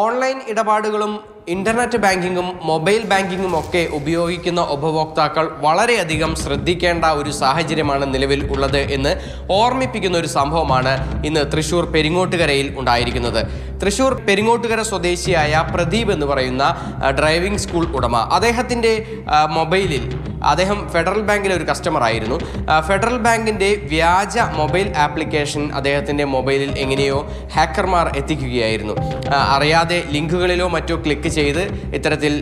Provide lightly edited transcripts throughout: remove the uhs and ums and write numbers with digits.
Online ഇടപാടുകളും internet ബാങ്കിങ്ങും mobile ബാങ്കിങ്ങും ഒക്കെ ഉപയോഗിക്കുന്ന ഉപഭോക്താക്കൾ വളരെയധികം ശ്രദ്ധിക്കേണ്ട ഒരു സാഹചര്യമാണ് നിലവിൽ ഉള്ളത് എന്ന് ഓർമ്മിപ്പിക്കുന്ന ഒരു സംഭവമാണ് ഇന്ന് തൃശൂർ പെരിങ്ങോട്ടുകരയിൽ ഉണ്ടായിരിക്കുന്നത്. തൃശൂർ പെരിങ്ങോട്ടുകര സ്വദേശിയായ പ്രദീപ് എന്ന് പറയുന്ന ഡ്രൈവിംഗ് സ്കൂൾ ഉടമ, അദ്ദേഹത്തിൻ്റെ മൊബൈലിൽ, അദ്ദേഹം ഫെഡറൽ ബാങ്കിലെ ഒരു കസ്റ്റമർ ആയിരുന്നു. ഫെഡറൽ ബാങ്കിൻ്റെ വ്യാജ മൊബൈൽ ആപ്ലിക്കേഷൻ അദ്ദേഹത്തിൻ്റെ മൊബൈലിൽ എങ്ങനെയോ ഹാക്കർമാർ എത്തിക്കുകയായിരുന്നു. അറിയാതെ ലിങ്കുകളിലോ മറ്റോ ക്ലിക്ക് ചെയ്ത് ഇത്തരത്തിൽ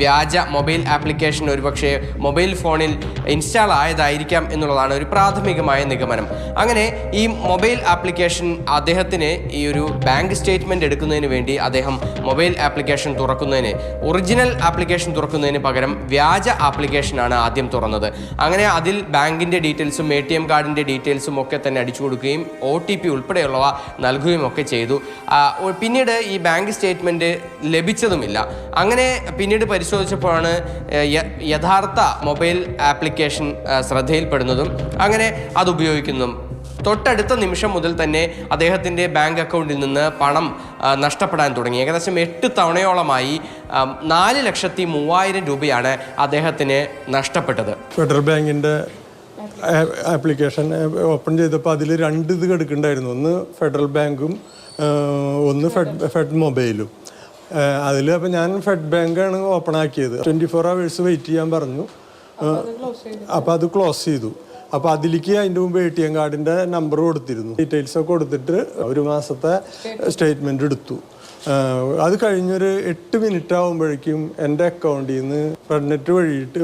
വ്യാജ മൊബൈൽ ആപ്ലിക്കേഷൻ ഒരുപക്ഷെ മൊബൈൽ ഫോണിൽ ഇൻസ്റ്റാൾ ആയതായിരിക്കാം എന്നുള്ളതാണ് ഒരു പ്രാഥമികമായ നിഗമനം. അങ്ങനെ ഈ മൊബൈൽ ആപ്ലിക്കേഷൻ അദ്ദേഹത്തിന് ഈ ഒരു ബാങ്ക് സ്റ്റേറ്റ്മെൻറ്റ് എടുക്കുന്നതിന് വേണ്ടി അദ്ദേഹം മൊബൈൽ ആപ്ലിക്കേഷൻ തുറക്കുന്നതിന്, ഒറിജിനൽ ആപ്ലിക്കേഷൻ തുറക്കുന്നതിന് പകരം വ്യാജ ആപ്ലിക്കേഷനാണ് ആദ്യം തുറന്നത്. അങ്ങനെ അതിൽ ബാങ്കിൻ്റെ ഡീറ്റെയിൽസും ATM കാർഡിൻ്റെ ഡീറ്റെയിൽസും ഒക്കെ തന്നെ അടിച്ചു കൊടുക്കുകയും OTP ഉൾപ്പെടെയുള്ളവ നൽകുകയും ഒക്കെ ചെയ്തു. പിന്നീട് ഈ ബാങ്ക് സ്റ്റേറ്റ്മെൻറ്റ് ലഭിച്ചതുമില്ല. അങ്ങനെ പിന്നീട് പരിശോധിച്ചപ്പോഴാണ് യഥാർത്ഥ മൊബൈൽ ആപ്ലിക്കേഷൻ ശ്രദ്ധയിൽപ്പെടുന്നതും അങ്ങനെ അത് ഉപയോഗിക്കുന്നതും. തൊട്ടടുത്ത നിമിഷം മുതൽ തന്നെ അദ്ദേഹത്തിൻ്റെ ബാങ്ക് അക്കൗണ്ടിൽ നിന്ന് പണം നഷ്ടപ്പെടാൻ തുടങ്ങി. ഏകദേശം 8 തവണയോളമായി 4,03,000 രൂപയാണ് അദ്ദേഹത്തിന് നഷ്ടപ്പെട്ടത്. ഫെഡറൽ ബാങ്കിൻ്റെ ആപ്ലിക്കേഷൻ ഓപ്പൺ ചെയ്തപ്പോൾ അതിൽ 2 ഇത് കിടക്കുന്നുണ്ടായിരുന്നു. ഒന്ന് ഫെഡറൽ ബാങ്കും ഒന്ന് ഫെഡ് മൊബൈലും. അതിൽ അപ്പോൾ ഞാൻ ഫെഡ് ബാങ്കാണ് ഓപ്പൺ ആക്കിയത്. 24 hours വെയിറ്റ് ചെയ്യാൻ പറഞ്ഞു. അപ്പോൾ അത് ക്ലോസ് ചെയ്തു. അപ്പോൾ അതിലേക്ക് അതിൻ്റെ മുമ്പ് ATM കാർഡിൻ്റെ നമ്പർ കൊടുത്തിരുന്നു. ഡീറ്റെയിൽസൊക്കെ കൊടുത്തിട്ട് 1 മാസത്തെ സ്റ്റേറ്റ്മെൻറ്റ് എടുത്തു. അത് കഴിഞ്ഞൊരു 8 മിനിറ്റ് ആകുമ്പോഴേക്കും എൻ്റെ അക്കൗണ്ടിൽ നിന്ന് ഫെഡ്നെറ്റ്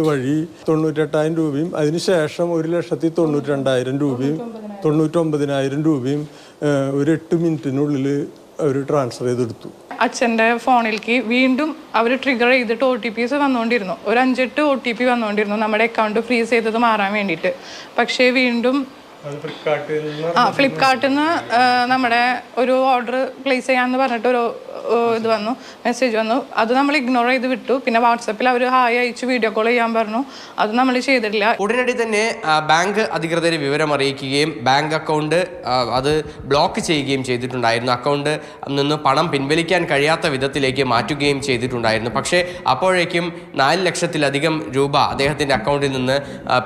വഴി 98,000 രൂപയും അതിനുശേഷം 1,92,000 രൂപയും 99,000 രൂപയും ഒരു 8 മിനിറ്റിനുള്ളിൽ അവർ ട്രാൻസ്ഫർ ചെയ്തെടുത്തു. അച്ഛൻ്റെ ഫോണിലേക്ക് വീണ്ടും അവർ ട്രിഗർ ചെയ്തിട്ട് OTPs വന്നുകൊണ്ടിരുന്നു. ഒരു 5-8 OTP വന്നുകൊണ്ടിരുന്നു നമ്മുടെ അക്കൗണ്ട് ഫ്രീസ് ചെയ്തത് മാറാൻ വേണ്ടിയിട്ട്. പക്ഷേ വീണ്ടും ഫ്ലിപ്കാർട്ടിൽ നിന്ന് നമ്മുടെ ഒരു ഓർഡർ പ്ലേസ് ചെയ്യാമെന്ന് പറഞ്ഞിട്ട് ഇത് വന്നു, മെസ്സേജ് വന്നു. അത് നമ്മൾ ഇഗ്നോർ ചെയ്ത് വിട്ടു. പിന്നെ വാട്സപ്പിൽ അവർ ഹായ് അയച്ചു വീഡിയോ കോൾ ചെയ്യാൻ പറഞ്ഞു. അത് നമ്മൾ ചെയ്തിട്ടില്ല. ഉടനടി തന്നെ ബാങ്ക് അധികൃതരെ വിവരം അറിയിക്കുകയും ബാങ്ക് അക്കൗണ്ട് അത് ബ്ലോക്ക് ചെയ്യുകയും ചെയ്തിട്ടുണ്ടായിരുന്നു. അക്കൗണ്ട് നിന്ന് പണം പിൻവലിക്കാൻ കഴിയാത്ത വിധത്തിലേക്ക് മാറ്റുകയും ചെയ്തിട്ടുണ്ടായിരുന്നു. പക്ഷേ അപ്പോഴേക്കും 4 ലക്ഷത്തിലധികം രൂപ അദ്ദേഹത്തിൻ്റെ അക്കൗണ്ടിൽ നിന്ന്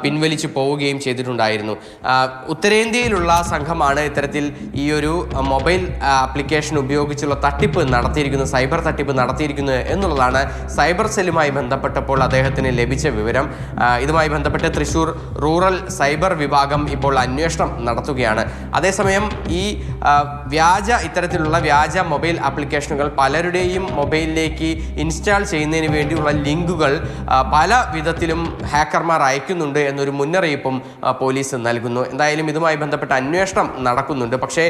പിൻവലിച്ചു പോവുകയും ചെയ്തിട്ടുണ്ടായിരുന്നു. ഉത്തരേന്ത്യയിലുള്ള സംഘമാണ് ഇത്തരത്തിൽ ഈ ഒരു മൊബൈൽ ആപ്ലിക്കേഷൻ ഉപയോഗിച്ചുള്ള സൈബർ തട്ടിപ്പ് നടത്തിയിരിക്കുന്നത് എന്നുള്ളതാണ് സൈബർ സെല്ലുമായി ബന്ധപ്പെട്ടപ്പോൾ അദ്ദേഹത്തിന് ലഭിച്ച വിവരം. ഇതുമായി ബന്ധപ്പെട്ട് തൃശൂർ റൂറൽ സൈബർ വിഭാഗം ഇപ്പോൾ അന്വേഷണം നടത്തുകയാണ്. അതേസമയം ഈ ഇത്തരത്തിലുള്ള വ്യാജ മൊബൈൽ ആപ്ലിക്കേഷനുകൾ പലരുടെയും മൊബൈലിലേക്ക് ഇൻസ്റ്റാൾ ചെയ്യുന്നതിന് വേണ്ടിയുള്ള ലിങ്കുകൾ പല വിധത്തിലും ഹാക്കർമാർ അയക്കുന്നുണ്ട് എന്നൊരു മുന്നറിയിപ്പും പോലീസ് നൽകുന്നു. എന്തായാലും ഇതുമായി ബന്ധപ്പെട്ട അന്വേഷണം നടക്കുന്നുണ്ട്. പക്ഷേ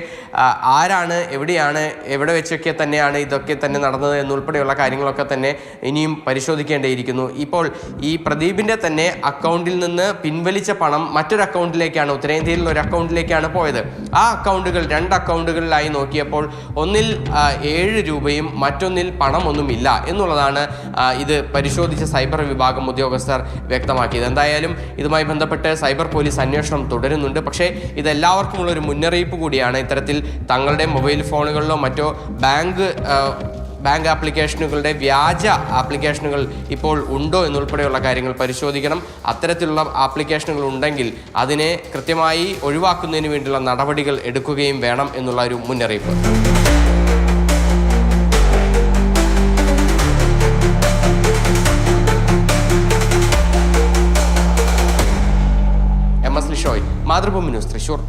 ആരാണ്, എവിടെയാണ്, എവിടെ വെച്ചൊക്കെ തന്നെയാണ് ഇതൊക്കെ തന്നെ നടന്നത് എന്നുൾപ്പെടെയുള്ള കാര്യങ്ങളൊക്കെ തന്നെ ഇനിയും പരിശോധിക്കേണ്ടിയിരിക്കുന്നു. ഇപ്പോൾ ഈ പ്രദീപിൻ്റെ തന്നെ അക്കൗണ്ടിൽ നിന്ന് പിൻവലിച്ച പണം മറ്റൊരു അക്കൗണ്ടിലേക്കാണ്, ഉത്തരേന്ത്യയിലുള്ള ഒരു അക്കൗണ്ടിലേക്കാണ് പോയത്. ആ അക്കൗണ്ടുകൾ 2 അക്കൗണ്ടുകളിലായി നോക്കിയപ്പോൾ ഒന്നിൽ 7 രൂപയും മറ്റൊന്നിൽ പണമൊന്നുമില്ല എന്നുള്ളതാണ് ഇത് പരിശോധിച്ച സൈബർ വിഭാഗം ഉദ്യോഗസ്ഥർ വ്യക്തമാക്കിയത്. എന്തായാലും ഇതുമായി ബന്ധപ്പെട്ട് സൈബർ പോലീസ് അന്വേഷണം തുടരുന്നുണ്ട്. പക്ഷേ ഇതെല്ലാവർക്കുമുള്ള ഒരു മുന്നറിയിപ്പ് കൂടിയാണ്. ഇത്തരത്തിൽ തങ്ങളുടെ മൊബൈൽ ഫോണുകളിലോ മറ്റോ ബാങ്ക് ആപ്ലിക്കേഷനുകളുടെ വ്യാജ ആപ്ലിക്കേഷനുകൾ ഇപ്പോൾ ഉണ്ടോ എന്നുൾപ്പെടെയുള്ള കാര്യങ്ങൾ പരിശോധിക്കണം. അത്തരത്തിലുള്ള ആപ്ലിക്കേഷനുകൾ ഉണ്ടെങ്കിൽ അതിനെ കൃത്യമായി ഒഴിവാക്കുന്നതിന് വേണ്ടിയുള്ള നടപടികൾ എടുക്കുകയും വേണം എന്നുള്ള ഒരു മുന്നറിയിപ്പ്. MS Lishoy, Mathrubhumi news, Thrissur.